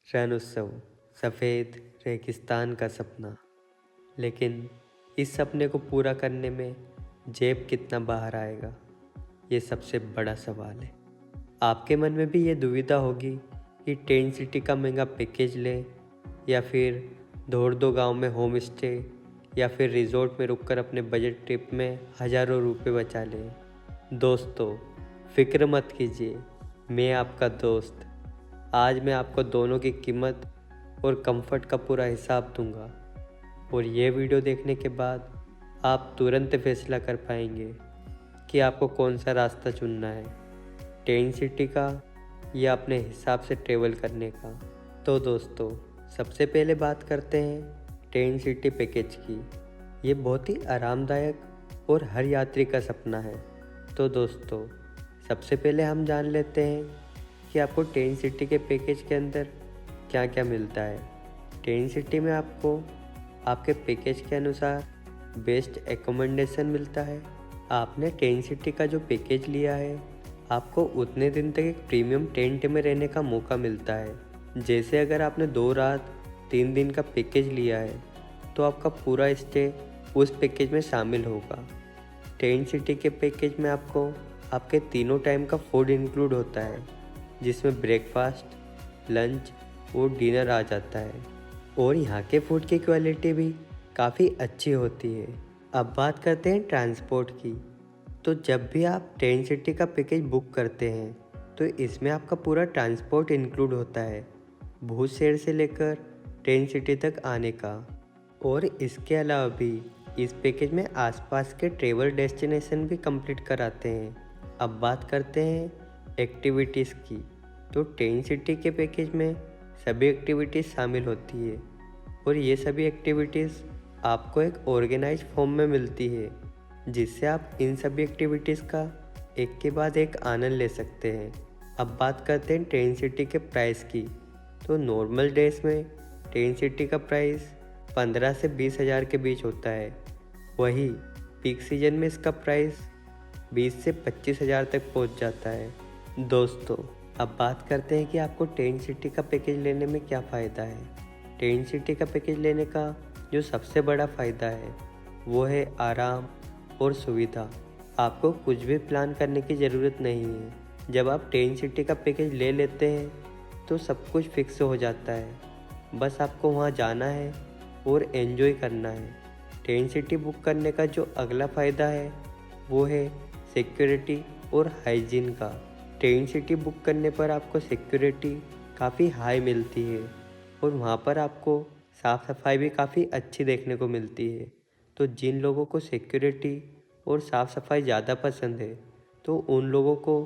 रण उत्सव, सफ़ेद रेगिस्तान का सपना। लेकिन इस सपने को पूरा करने में जेब कितना बाहर आएगा, ये सबसे बड़ा सवाल है। आपके मन में भी ये दुविधा होगी कि टेंट सिटी का महंगा पैकेज लें या फिर दौड़ दो गांव में होम स्टे या फिर रिजॉर्ट में रुककर अपने बजट ट्रिप में हज़ारों रुपए बचा लें। दोस्तों, फिक्र मत कीजिए, मैं आपका दोस्त। आज मैं आपको दोनों की कीमत और कंफर्ट का पूरा हिसाब दूंगा और ये वीडियो देखने के बाद आप तुरंत फैसला कर पाएंगे कि आपको कौन सा रास्ता चुनना है, टेंट सिटी का या अपने हिसाब से ट्रेवल करने का। तो दोस्तों, सबसे पहले बात करते हैं टेंट सिटी पैकेज की। ये बहुत ही आरामदायक और हर यात्री का सपना है। तो दोस्तों, सबसे पहले हम जान लेते हैं कि आपको टेंट सिटी के पैकेज के अंदर क्या क्या मिलता है। टेंट सिटी में आपको आपके पैकेज के अनुसार बेस्ट एकोमोडेशन मिलता है। आपने टेंट सिटी का जो पैकेज लिया है, आपको उतने दिन तक एक प्रीमियम टेंट में रहने का मौका मिलता है। जैसे अगर आपने 2 रात 3 दिन का पैकेज लिया है तो आपका पूरा स्टे उस पैकेज में शामिल होगा। टेंट सिटी के पैकेज में आपको आपके तीनों टाइम का फूड इंक्लूड होता है, जिसमें ब्रेकफास्ट, लंच और डिनर आ जाता है। और यहाँ के फूड की क्वालिटी भी काफ़ी अच्छी होती है। अब बात करते हैं ट्रांसपोर्ट की। तो जब भी आप टेंट सिटी का पैकेज बुक करते हैं तो इसमें आपका पूरा ट्रांसपोर्ट इंक्लूड होता है, भूज शहर से लेकर टेंट सिटी तक आने का। और इसके अलावा भी इस पैकेज में आसपास के ट्रेवल डेस्टिनेशन भी कंप्लीट कराते हैं। अब बात करते हैं एक्टिविटीज़ की। तो टेंट सिटी के पैकेज में सभी एक्टिविटीज़ शामिल होती है और ये सभी एक्टिविटीज़ आपको एक ऑर्गेनाइज फॉर्म में मिलती है, जिससे आप इन सभी एक्टिविटीज़ का एक के बाद एक आनंद ले सकते हैं। अब बात करते हैं टेंट सिटी के प्राइस की। तो नॉर्मल डेज में टेंट सिटी का प्राइस 15 से 20 हज़ार के बीच होता है। वही पीक सीजन में इसका प्राइस 20 से 25 हज़ार तक पहुंच जाता है। दोस्तों, अब बात करते हैं कि आपको टेंट सिटी का पैकेज लेने में क्या फ़ायदा है। टेंट सिटी का पैकेज लेने का जो सबसे बड़ा फ़ायदा है वो है आराम और सुविधा। आपको कुछ भी प्लान करने की ज़रूरत नहीं है। जब आप टेंट सिटी का पैकेज ले लेते हैं तो सब कुछ फिक्स हो जाता है, बस आपको वहाँ जाना है और एंजॉय करना है। टेंट सिटी बुक करने का जो अगला फ़ायदा है वो है सिक्योरिटी और हाइजीन का। टेंट सिटी बुक करने पर आपको सिक्योरिटी काफ़ी हाई मिलती है और वहाँ पर आपको साफ़ सफाई भी काफ़ी अच्छी देखने को मिलती है। तो जिन लोगों को सिक्योरिटी और साफ़ सफाई ज़्यादा पसंद है तो उन लोगों को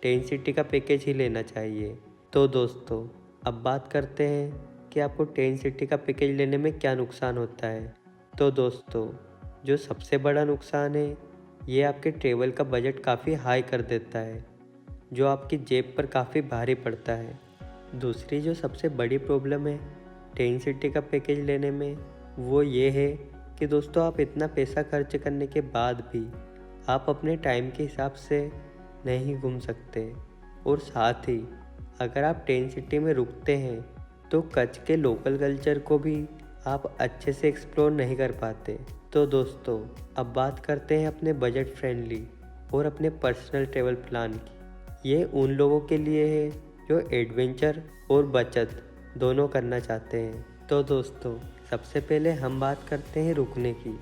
टेंट सिटी का पैकेज ही लेना चाहिए। तो दोस्तों, अब बात करते हैं कि आपको टेंट सिटी का पैकेज लेने में क्या नुकसान होता है। तो दोस्तों, जो सबसे बड़ा नुकसान है ये आपके ट्रेवल का बजट काफ़ी हाई कर देता है, जो आपकी जेब पर काफ़ी भारी पड़ता है। दूसरी जो सबसे बड़ी प्रॉब्लम है टेंट सिटी का पैकेज लेने में वो ये है कि दोस्तों, आप इतना पैसा खर्च करने के बाद भी आप अपने टाइम के हिसाब से नहीं घूम सकते। और साथ ही अगर आप टेंट सिटी में रुकते हैं तो कच्छ के लोकल कल्चर को भी आप अच्छे से एक्सप्लोर नहीं कर पाते। तो दोस्तों, अब बात करते हैं अपने बजट फ्रेंडली और अपने पर्सनल ट्रेवल प्लान की। ये उन लोगों के लिए है जो एडवेंचर और बचत दोनों करना चाहते हैं। तो दोस्तों, सबसे पहले हम बात करते हैं रुकने की,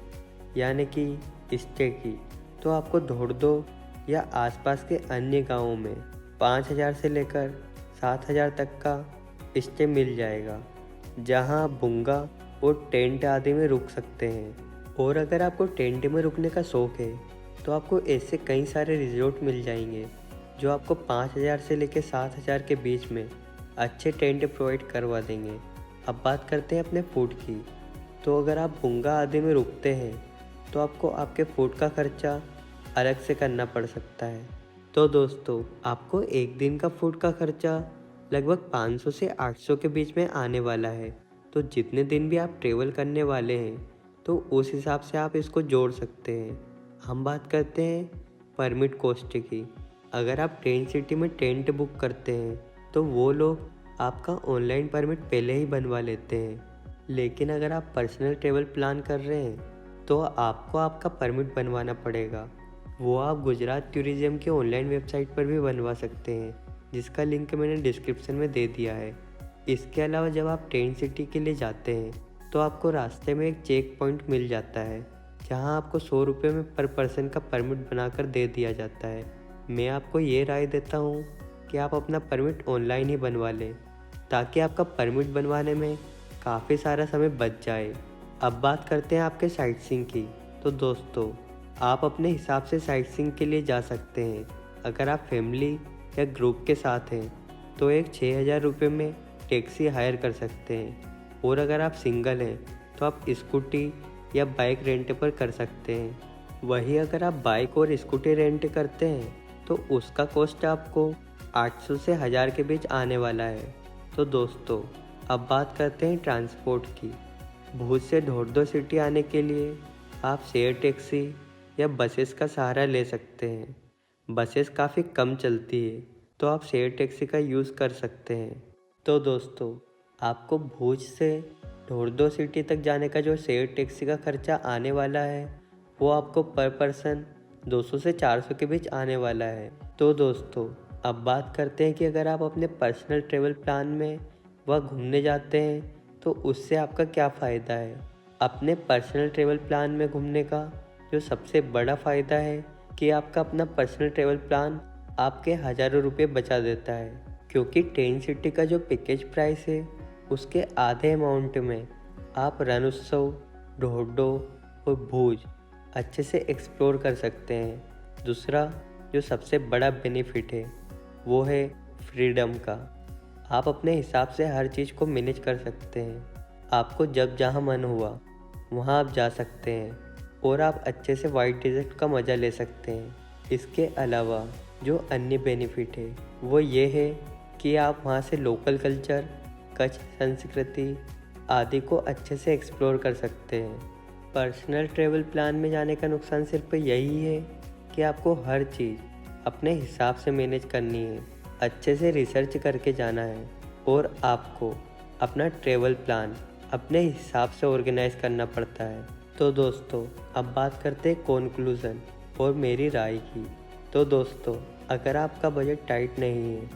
यानी कि स्टे की। तो आपको धोड़दो या आसपास के अन्य गांवों में 5,000 से लेकर 7,000 तक का स्टे मिल जाएगा, जहां आप भुंगा और टेंट आदि में रुक सकते हैं। और अगर आपको टेंट में रुकने का शौक़ है तो आपको ऐसे कई सारे रिजॉर्ट मिल जाएंगे जो आपको 5,000 से लेकर 7,000 के बीच में अच्छे टेंट प्रोवाइड करवा देंगे। अब बात करते हैं अपने फूड की। तो अगर आप भुंगा आदि में रुकते हैं तो आपको आपके फूड का खर्चा अलग से करना पड़ सकता है। तो दोस्तों, आपको एक दिन का फूड का खर्चा लगभग 500 से 800 के बीच में आने वाला है। तो जितने दिन भी आप ट्रेवल करने वाले हैं तो उस हिसाब से आप इसको जोड़ सकते हैं। हम बात करते हैं परमिट कॉस्ट की। अगर आप टेंट सिटी में टेंट बुक करते हैं तो वो लोग आपका ऑनलाइन परमिट पहले ही बनवा लेते हैं। लेकिन अगर आप पर्सनल ट्रैवल प्लान कर रहे हैं तो आपको आपका परमिट बनवाना पड़ेगा। वो आप गुजरात टूरिज्म के ऑनलाइन वेबसाइट पर भी बनवा सकते हैं, जिसका लिंक मैंने डिस्क्रिप्शन में दे दिया है। इसके अलावा जब आप टेंट सिटी के लिए जाते हैं तो आपको रास्ते में एक चेक पॉइंट मिल जाता है, जहां आपको 100 रुपये में पर पर्सन का परमिट बनाकर दे दिया जाता है। मैं आपको ये राय देता हूँ कि आप अपना परमिट ऑनलाइन ही बनवा लें, ताकि आपका परमिट बनवाने में काफ़ी सारा समय बच जाए। अब बात करते हैं आपके साइट सीइंग की। तो दोस्तों, आप अपने हिसाब से साइट सीइंग के लिए जा सकते हैं। अगर आप फैमिली या ग्रुप के साथ हैं तो एक 6,000 रुपये में टैक्सी हायर कर सकते हैं, और अगर आप सिंगल हैं तो आप स्कूटी या बाइक रेंट पर कर सकते हैं। वहीं अगर आप बाइक और स्कूटी रेंट करते हैं तो उसका कॉस्ट आपको 800 से 1000 के बीच आने वाला है। तो दोस्तों, अब बात करते हैं ट्रांसपोर्ट की। भुज से ढोर्डो सिटी आने के लिए आप शेयर टैक्सी या बसेस का सहारा ले सकते हैं। बसेस काफ़ी कम चलती है, तो आप शेयर टैक्सी का यूज़ कर सकते हैं। तो दोस्तों, आपको भुज से ढोर्डो सिटी तक जाने का जो शेयर टैक्सी का खर्चा आने वाला है, वो आपको पर पर्सन 200 से 400 के बीच आने वाला है। तो दोस्तों, अब बात करते हैं कि अगर आप अपने पर्सनल ट्रैवल प्लान में वह घूमने जाते हैं तो उससे आपका क्या फ़ायदा है। अपने पर्सनल ट्रैवल प्लान में घूमने का जो सबसे बड़ा फ़ायदा है कि आपका अपना पर्सनल ट्रैवल प्लान आपके हज़ारों रुपये बचा देता है, क्योंकि टेंट सिटी का जो पैकेज प्राइस है उसके आधे अमाउंट में आप रण उत्सव, ढोर्डो और भुज अच्छे से एक्सप्लोर कर सकते हैं। दूसरा जो सबसे बड़ा बेनिफिट है वो है फ्रीडम का। आप अपने हिसाब से हर चीज़ को मैनेज कर सकते हैं। आपको जब जहाँ मन हुआ वहाँ आप जा सकते हैं, और आप अच्छे से वाइट डेजर्ट का मज़ा ले सकते हैं। इसके अलावा जो अन्य बेनिफिट है वो ये है कि आप वहाँ से लोकल कल्चर, कच्छ संस्कृति आदि को अच्छे से एक्सप्लोर कर सकते हैं। पर्सनल ट्रैवल प्लान में जाने का नुकसान सिर्फ यही है कि आपको हर चीज़ अपने हिसाब से मैनेज करनी है, अच्छे से रिसर्च करके जाना है, और आपको अपना ट्रैवल प्लान अपने हिसाब से ऑर्गेनाइज करना पड़ता है। तो दोस्तों, अब बात करते हैं कॉन्क्लूज़न और मेरी राय की। तो दोस्तों, अगर आपका बजट टाइट नहीं है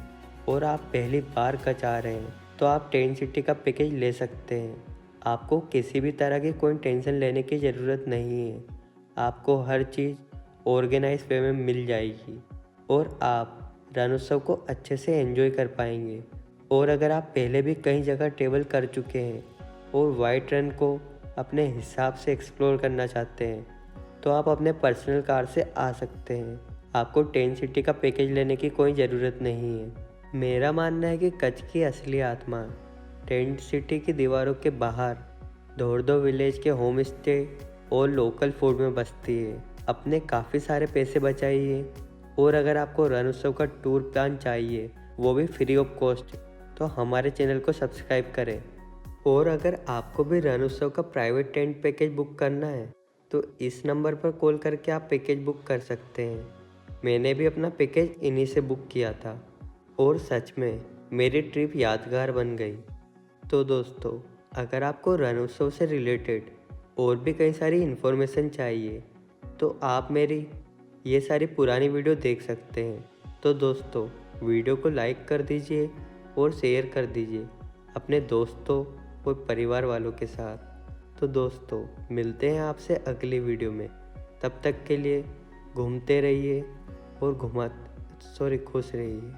और आप पहली बार कच्छ आ रहे हैं तो आप टेंट सिटी का पैकेज ले सकते हैं। आपको किसी भी तरह की कोई टेंशन लेने की ज़रूरत नहीं है। आपको हर चीज़ ऑर्गेनाइज वे में मिल जाएगी, और आप रण उत्सव को अच्छे से एंजॉय कर पाएंगे। और अगर आप पहले भी कई जगह ट्रैवल कर चुके हैं और वाइट रन को अपने हिसाब से एक्सप्लोर करना चाहते हैं तो आप अपने पर्सनल कार से आ सकते हैं। आपको टेंट सिटी का पैकेज लेने की कोई ज़रूरत नहीं है। मेरा मानना है कि कच्छ की असली आत्मा टेंट सिटी की दीवारों के बाहर ढोर्डो विलेज के होम स्टे और लोकल फूड में बसती है। अपने काफ़ी सारे पैसे बचाइए, और अगर आपको रण उत्सव का टूर प्लान चाहिए, वो भी फ्री ऑफ कॉस्ट, तो हमारे चैनल को सब्सक्राइब करें। और अगर आपको भी रण उत्सव का प्राइवेट टेंट पैकेज बुक करना है तो इस नंबर पर कॉल करके आप पैकेज बुक कर सकते हैं। मैंने भी अपना पैकेज इन्हीं से बुक किया था, और सच में मेरी ट्रिप यादगार बन गई। तो दोस्तों, अगर आपको रण उत्सव से रिलेटेड और भी कई सारी इन्फॉर्मेशन चाहिए तो आप मेरी ये सारी पुरानी वीडियो देख सकते हैं। तो दोस्तों, वीडियो को लाइक कर दीजिए और शेयर कर दीजिए अपने दोस्तों और परिवार वालों के साथ। तो दोस्तों, मिलते हैं आपसे अगली वीडियो में। तब तक के लिए घूमते रहिए और खुश रहिए।